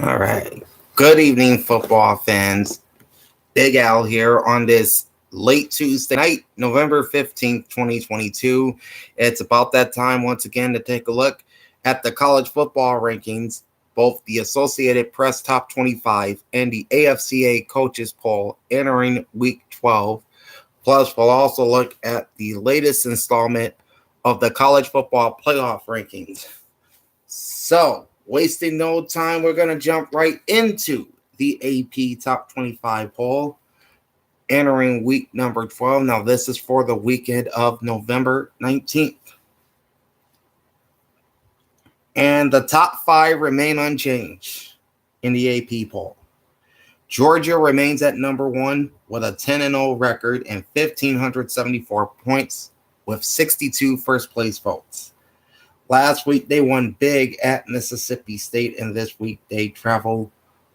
All right. Good evening, football fans. Big Al here on this late Tuesday night, November 15th, 2022. It's about that time once again to take a look at the college football rankings, both the Associated Press Top 25 and the AFCA Coaches Poll entering Week 12. Plus, we'll also look at the latest installment of the college football playoff rankings. So, wasting no time, we're going to jump right into the AP Top 25 poll entering week number 12. Now, this is for the weekend of November 19th. And the top five remain unchanged in the AP poll. Georgia remains at number one with a 10-0 record and 1,574 points with 62 first place votes. Last week, they won big at Mississippi State, and this week they travel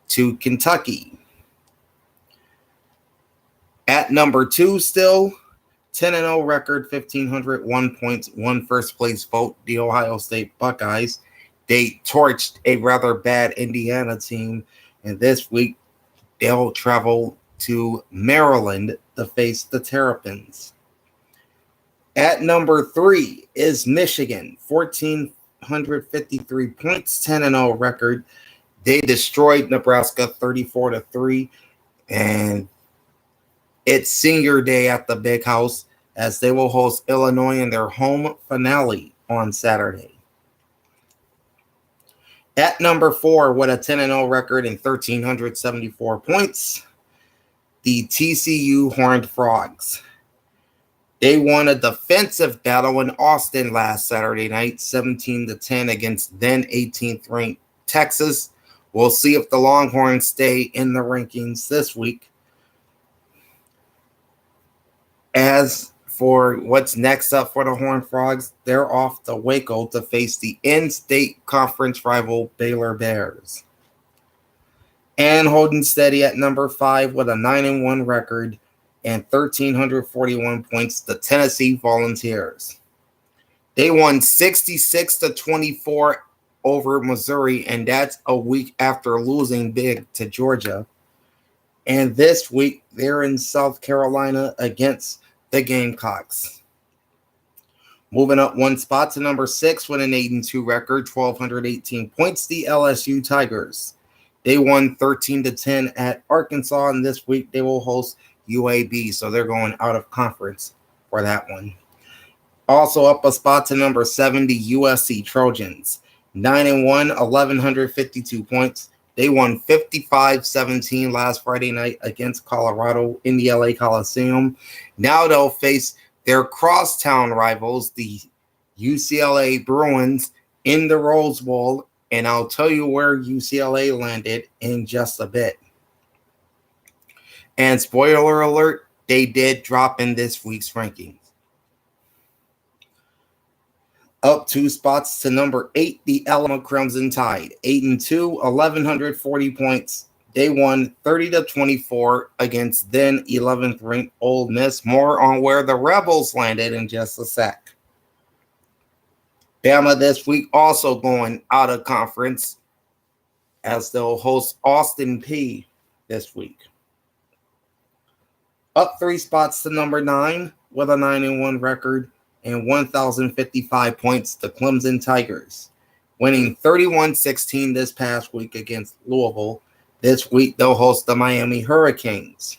to Kentucky. At number two, still 10-0 record, 1,501 points, one first place vote, the Ohio State Buckeyes. They torched a rather bad Indiana team, and this week they'll travel to Maryland to face the Terrapins. At number three is Michigan, 1,453 points, 10-0 record. They destroyed Nebraska 34-3, and it's senior day at the Big House as they will host Illinois in their home finale on Saturday. At number four, with a 10-0 record and 1,374 points, the TCU Horned Frogs. They won a defensive battle in Austin last Saturday night, 17-10 against then 18th ranked Texas. We'll see if the Longhorns stay in the rankings this week. As for what's next up for the Horned Frogs, they're off to Waco to face the in-state conference rival Baylor Bears. And holding steady at number five with a 9-1 record and 1,341 points, the Tennessee Volunteers. They won 66-24 over Missouri, and that's a week after losing big to Georgia. And this week, they're in South Carolina against the Gamecocks. Moving up one spot to number six with an 8-2 record, 1,218 points, the LSU Tigers. They won 13-10 at Arkansas, and this week they will host UAB, so they're going out of conference for that one. Also up a spot to number 7, the USC Trojans. 9-1, 1,152 points. They won 55-17 last Friday night against Colorado in the LA Coliseum. Now they'll face their crosstown rivals, the UCLA Bruins, in the Rose Bowl, and I'll tell you where UCLA landed in just a bit. And spoiler alert, they did drop in this week's rankings. Up two spots to number 8, the Alabama Crimson Tide. 8-2, 1,140 points. They won 30-24 against then 11th ranked Ole Miss. More on where the Rebels landed in just a sec. Bama this week also going out of conference as they'll host Austin Peay this week. Up three spots to number 9 with a 9-1 record and 1,055 points, the Clemson Tigers, winning 31-16 this past week against Louisville. This week they'll host the Miami Hurricanes.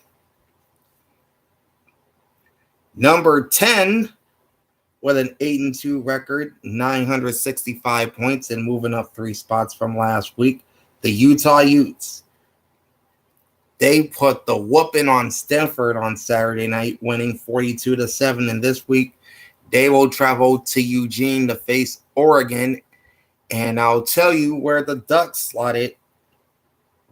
Number 10 with an 8-2 record, 965 points, and moving up three spots from last week, the Utah Utes. They put the whooping on Stanford on Saturday night, winning 42-7. And this week, they will travel to Eugene to face Oregon. And I'll tell you where the Ducks slotted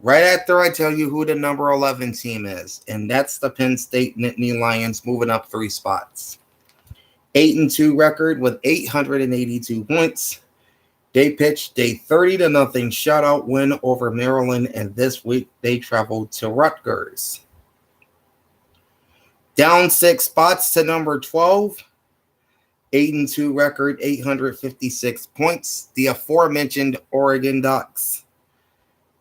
right after I tell you who the number 11 team is. And that's the Penn State Nittany Lions, moving up three spots. 8-2 record with 882 points. They pitched a 30-0 shutout win over Maryland, and this week they traveled to Rutgers. Down six spots to number 12. 8-2 record, 856 points. The aforementioned Oregon Ducks.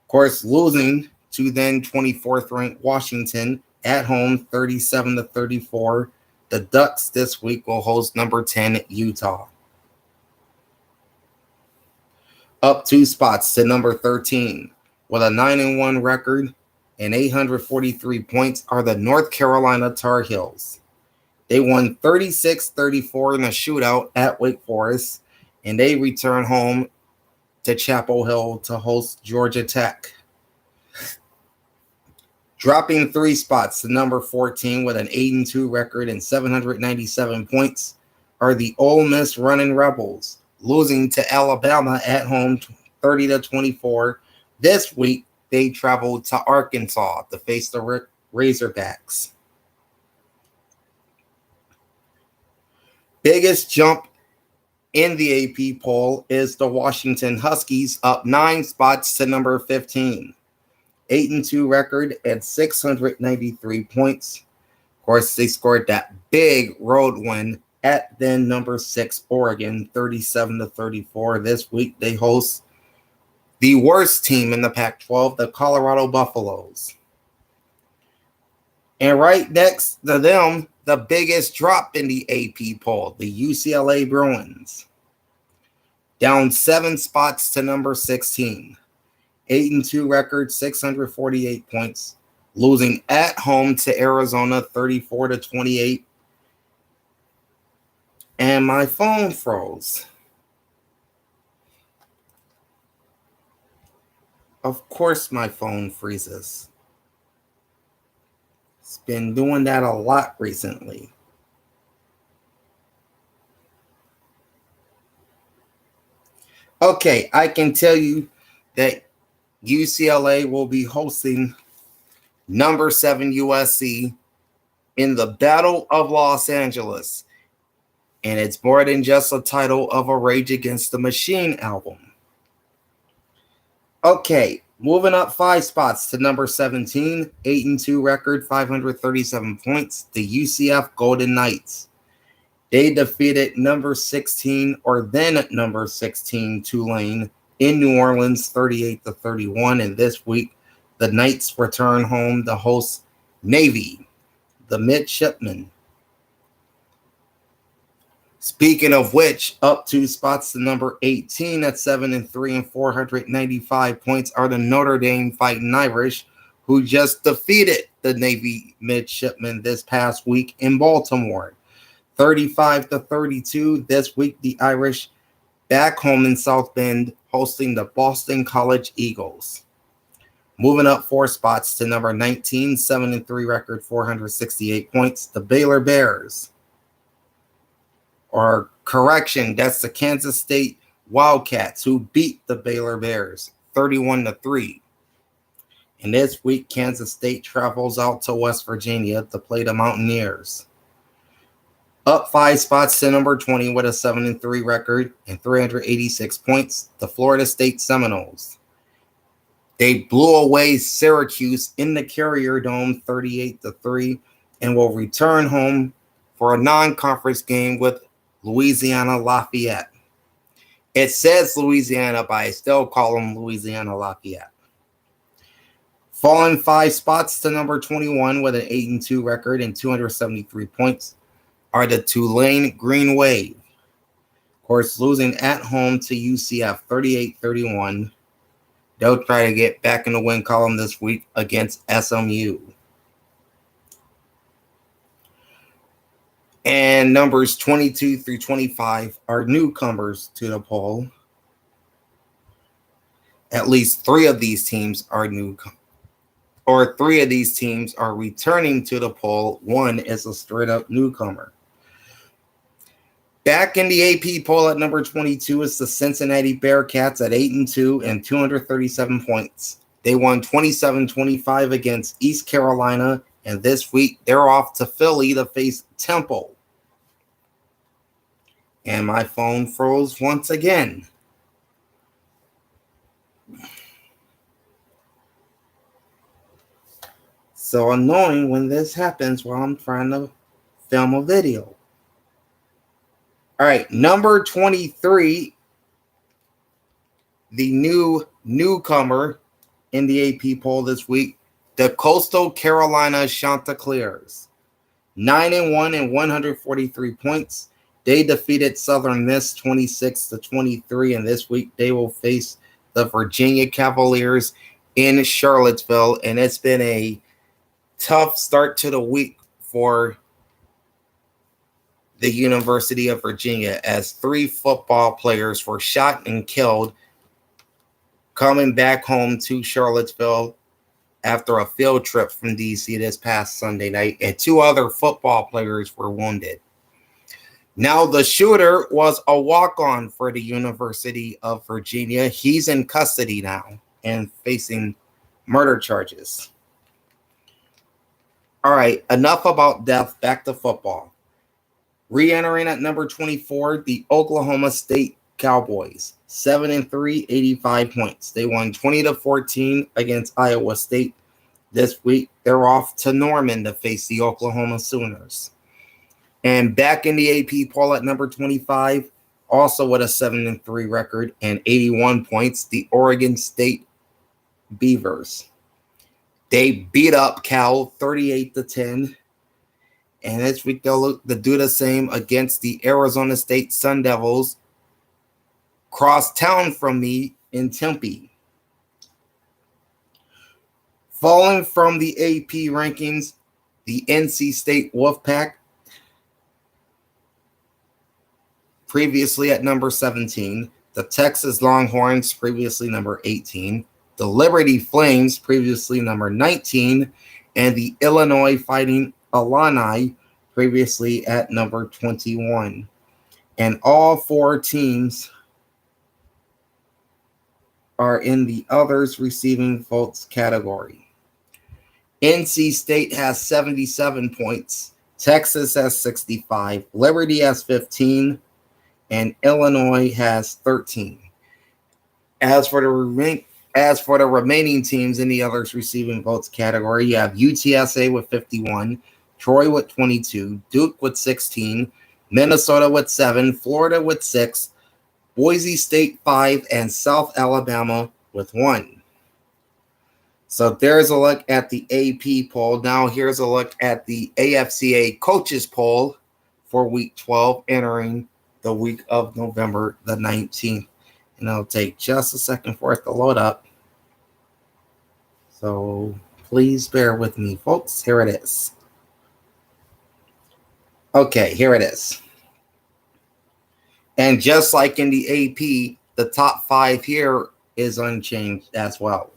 Of course, losing to then 24th ranked Washington at home 37-34. The Ducks this week will host number 10 Utah. Up 2 spots to number 13 with a 9-1 record and 843 points are the North Carolina Tar Heels. They won 36-34 in a shootout at Wake Forest, and they return home to Chapel Hill to host Georgia Tech. Dropping 3 spots to number 14 with an 8-2 record and 797 points are the Ole Miss Running Rebels, losing to Alabama at home 30-24. This week, they traveled to Arkansas to face the Razorbacks. Biggest jump in the AP poll is the Washington Huskies, up 9 spots to number 15. 8-2 record and 693 points. Of course, they scored that big road win at then number 6 Oregon, 37-34. This week, they host the worst team in the Pac-12, the Colorado Buffaloes. And right next to them, the biggest drop in the AP poll, the UCLA Bruins. Down 7 spots to number 16. 8-2 record, 648 points. Losing at home to Arizona, 34-28. And my phone froze. Of course my phone freezes. It's been doing that a lot recently. Okay, I can tell you that UCLA will be hosting number 7 USC in the Battle of Los Angeles. And it's more than just a title of a Rage Against the Machine album. Okay, moving up 5 spots to number 17, 8-2 record, 537 points, the UCF Golden Knights. They defeated number 16 or then number 16 Tulane in New Orleans 38-31. And this week, the Knights return home to host Navy, the Midshipmen. Speaking of which, up 2 spots to number 18 at 7-3 and 495 points are the Notre Dame Fighting Irish, who just defeated the Navy Midshipmen this past week in Baltimore. 35-32. This week, the Irish back home in South Bend hosting the Boston College Eagles. Moving up 4 spots to number 19, 7-3 record, 468 points, the Baylor Bears. Or correction, that's the Kansas State Wildcats who beat the Baylor Bears 31-3. And this week, Kansas State travels out to West Virginia to play the Mountaineers. Up 5 spots to number 20 with a 7-3 record and 386 points, the Florida State Seminoles. They blew away Syracuse in the Carrier Dome 38-3 and will return home for a non-conference game with Louisiana Lafayette. It says Louisiana, but I still call them Louisiana Lafayette. Falling 5 spots to number 21 with an 8-2 record and 273 points are the Tulane Green Wave. Of course, losing at home to UCF 38-31. They'll try to get back in the win column this week against SMU. And numbers 22 through 25 are newcomers to the poll. At least 3 of these teams are or 3 of these teams are returning to the poll. 1 is a straight up newcomer. Back in the AP poll at number 22 is the Cincinnati Bearcats at 8-2 and 237 points. They won 27-25 against East Carolina, and this week they're off to Philly to face Temple. And my phone froze once again. So annoying when this happens while I'm trying to film a video. All right, number 23, the newcomer in the AP poll this week, the Coastal Carolina Chanticleers, 9-1 and 143 points. They defeated Southern Miss 26-23, and this week they will face the Virginia Cavaliers in Charlottesville, and it's been a tough start to the week for the University of Virginia as 3 football players were shot and killed coming back home to Charlottesville after a field trip from DC this past Sunday night, and 2 other football players were wounded. Now, the shooter was a walk-on for the University of Virginia. He's in custody now and facing murder charges. All right, enough about death. Back to football. Re-entering at number 24, the Oklahoma State Cowboys, 7-3, 85 points. They won 20-14 against Iowa State. This week, they're off to Norman to face the Oklahoma Sooners. And back in the AP poll at number 25, also with a 7-3 record and 81 points, the Oregon State Beavers. They beat up Cal 38-10. And this week they'll do the same against the Arizona State Sun Devils, cross town from me in Tempe. Falling from the AP rankings, the NC State Wolfpack, previously at number 17, the Texas Longhorns, previously number 18, the Liberty Flames, previously number 19, and the Illinois Fighting Illini, previously at number 21. And all 4 teams are in the others receiving votes category. NC State has 77 points, Texas has 65, Liberty has 15, and Illinois has 13. As for the remaining teams in the others receiving votes category, you have UTSA with 51, Troy with 22, Duke with 16, Minnesota with 7, Florida with 6, Boise State 5, and South Alabama with 1. So there's a look at the AP poll. Now here's a look at the AFCA coaches poll for week 12 entering the week of November the 19th. And it'll take just a second for it to load up. So please bear with me, folks. Here it is. Okay, here it is. And just like in the AP, the top 5 here is unchanged as well.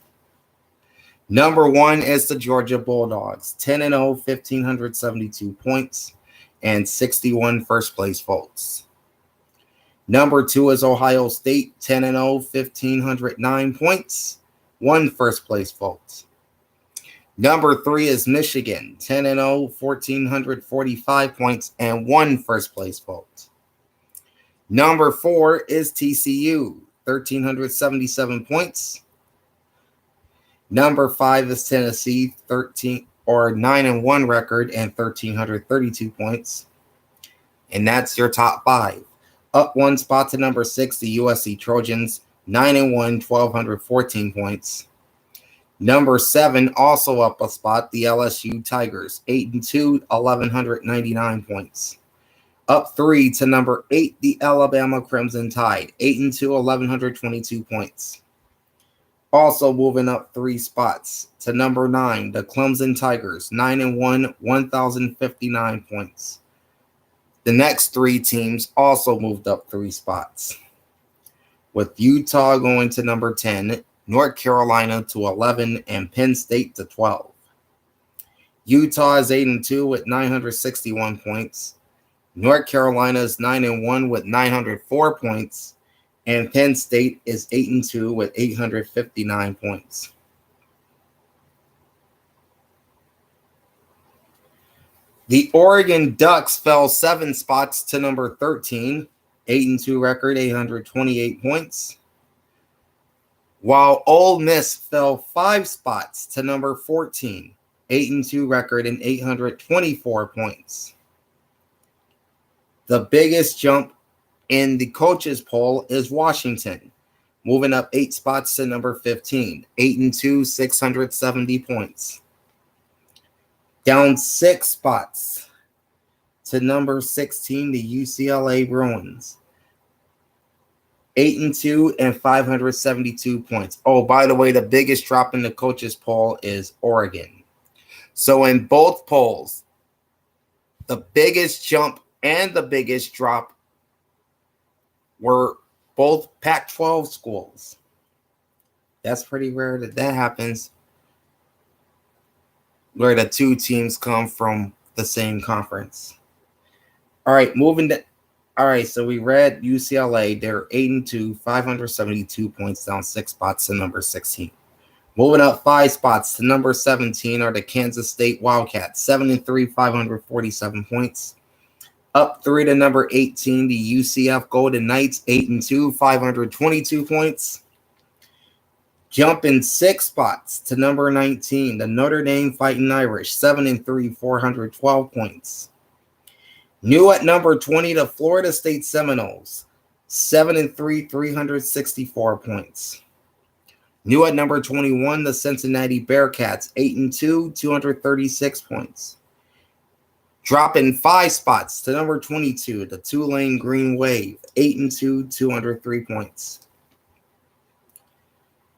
Number 1 is the Georgia Bulldogs, 10-0, 1,572 points, and 61 first-place votes. Number 2 is Ohio State, 10-0, 1,509 points, 1 first-place vote. Number 3 is Michigan, 10-0, 1,445 points, and 1 first-place vote. Number 4 is TCU, 1,377 points. Number 5 is Tennessee, 9-1 record and 1,332 points. And that's your top 5. Up 1 spot to number 6, the USC Trojans, 9-1, 1,214 points. Number 7, also up a spot, the LSU Tigers, 8-2, 1,199 points. Up 3 to number 8, the Alabama Crimson Tide, 8-2, 1,122 points. Also moving up 3 spots to number 9, the Clemson Tigers, 9-1, 1,059 points. The next 3 teams also moved up 3 spots, with Utah going to number 10, North Carolina to 11, and Penn State to 12. Utah is 8-2 with 961 points. North Carolina is 9-1 with 904 points. And Penn State is 8-2 with 859 points. The Oregon Ducks fell 7 spots to number 13, 8-2 record, 828 points. While Ole Miss fell 5 spots to number 14, 8-2 record, and 824 points. The biggest jump in the coaches poll is Washington, moving up 8 spots to number 15. 8-2, 670 points. Down 6 spots to number 16, the UCLA Bruins. 8-2 and 572 points. Oh, by the way, the biggest drop in the coaches poll is Oregon. So in both polls, the biggest jump and the biggest drop were both Pac-12 schools. That's pretty rare that happens, where the two teams come from the same conference. All right, so we read UCLA. They're 8-2, 572 points, down 6 spots to number 16. Moving up 5 spots to number 17 are the Kansas State Wildcats, 7-3, 547 points. Up 3 to number 18, the UCF Golden Knights, 8-2, 522 points. Jumping 6 spots to number 19, the Notre Dame Fighting Irish, 7-3, 412 points. New at number 20, the Florida State Seminoles, 7-3, 364 points. New at number 21, the Cincinnati Bearcats, 8-2, 236 points. Dropping 5 spots to number 22, the Tulane Green Wave, 8-2, 203 points.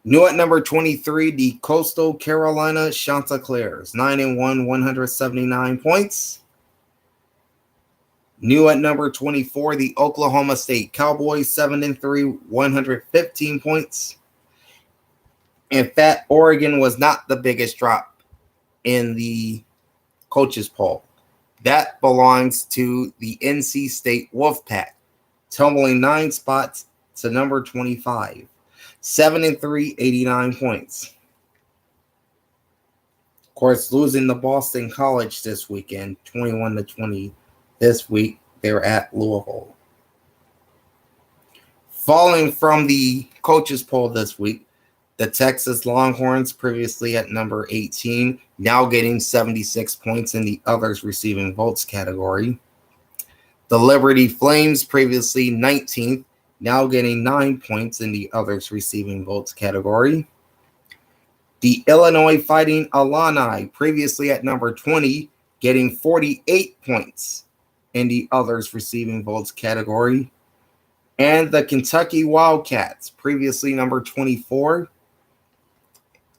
New at number 23, the Coastal Carolina Chanticleers, 9-1, 179 points. New at number 24, the Oklahoma State Cowboys, 7-3, 115 points. In fact, Oregon was not the biggest drop in the coaches poll. That belongs to the NC State Wolfpack, tumbling 9 spots to number 25, 7-3, 89 points. Of course, losing to Boston College this weekend, 21-20. This week, they were at Louisville. Falling from the coaches poll this week, the Texas Longhorns, previously at number 18, now getting 76 points in the others receiving votes category. The Liberty Flames, previously 19th, now getting 9 points in the others receiving votes category. The Illinois Fighting Illini, previously at number 20, getting 48 points in the others receiving votes category. And the Kentucky Wildcats, previously number 24,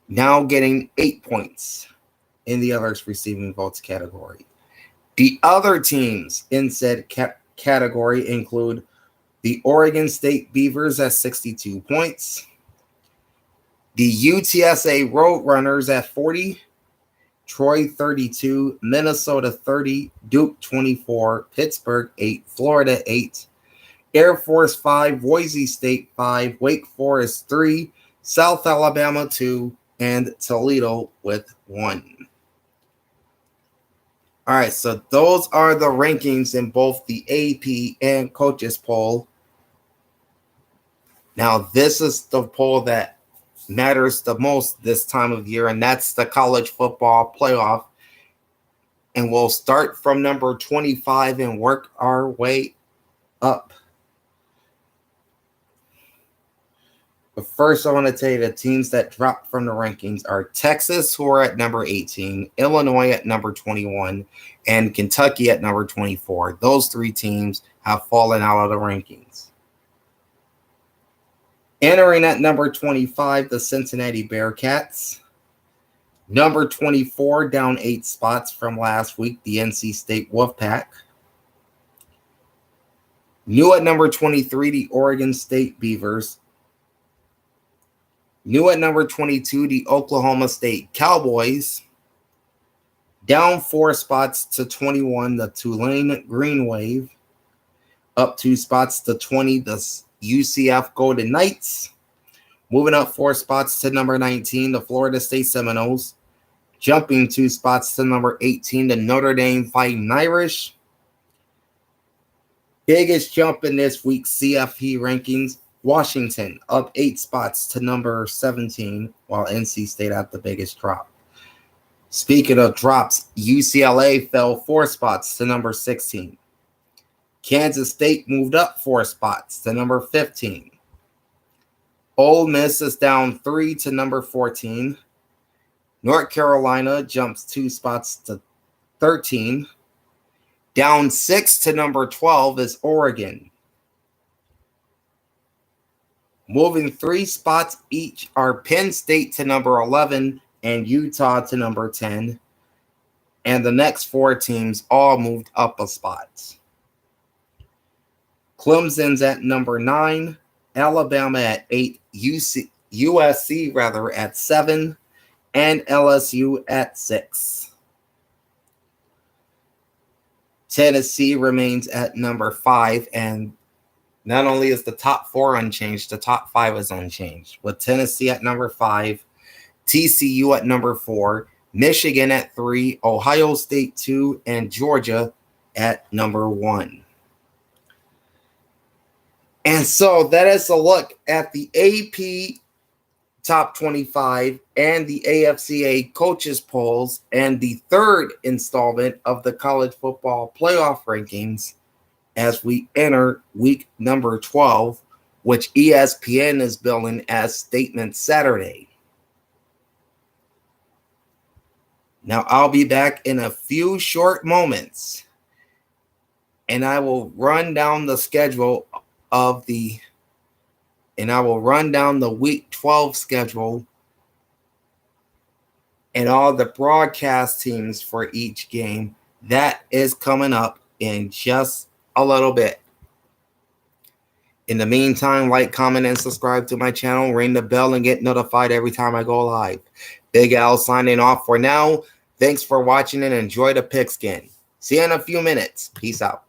now getting 8 points in the others receiving votes category. The other teams in said category include the Oregon State Beavers at 62 points, the UTSA Roadrunners at 40, Troy 32, Minnesota 30, Duke 24, Pittsburgh 8, Florida 8, Air Force 5, Boise State 5, Wake Forest 3, South Alabama 2, and Toledo with 1. All right, so those are the rankings in both the AP and coaches poll. Now, this is the poll that matters the most this time of year, and that's the college football playoff. And we'll start from number 25 and work our way up. But first, I want to tell you the teams that dropped from the rankings are Texas, who are at number 18, Illinois at number 21, and Kentucky at number 24. Those 3 teams have fallen out of the rankings. Entering at number 25, the Cincinnati Bearcats. Number 24, down 8 spots from last week, the NC State Wolfpack. New at number 23, the Oregon State Beavers. New at number 22, the Oklahoma State Cowboys. Down 4 spots to 21, the Tulane Green Wave. Up 2 spots to 20, the UCF Golden Knights. Moving up 4 spots to number 19, the Florida State Seminoles. Jumping 2 spots to number 18, the Notre Dame Fighting Irish. Biggest jump in this week's CFP rankings, Washington up 8 spots to number 17, while NC State had the biggest drop. Speaking of drops, UCLA fell 4 spots to number 16. Kansas State moved up 4 spots to number 15. Ole Miss is down 3 to number 14. North Carolina jumps 2 spots to 13. Down 6 to number 12 is Oregon. Moving 3 spots each are Penn State to number 11 and Utah to number 10. And the next 4 teams all moved up a spot. Clemson's at number 9, Alabama at 8, USC at 7, and LSU at 6. Tennessee remains at number 5, and not only is the top 4 unchanged, the top 5 is unchanged, with Tennessee at number 5, TCU at number 4, Michigan at 3, Ohio State 2, and Georgia at number 1. And so that is a look at the AP Top 25 and the AFCA coaches polls and the third installment of the college football playoff rankings as we enter week number 12, which ESPN is billing as Statement Saturday. Now, I'll be back in a few short moments, and I will run down the schedule and I will run down the week 12 schedule and all the broadcast teams for each game. That is coming up in just a little bit. In the meantime, like, comment, and subscribe to my channel. Ring the bell and get notified every time I go live. Big Al signing off for now. Thanks for watching and enjoy the pigskin. See you in a few minutes. Peace out.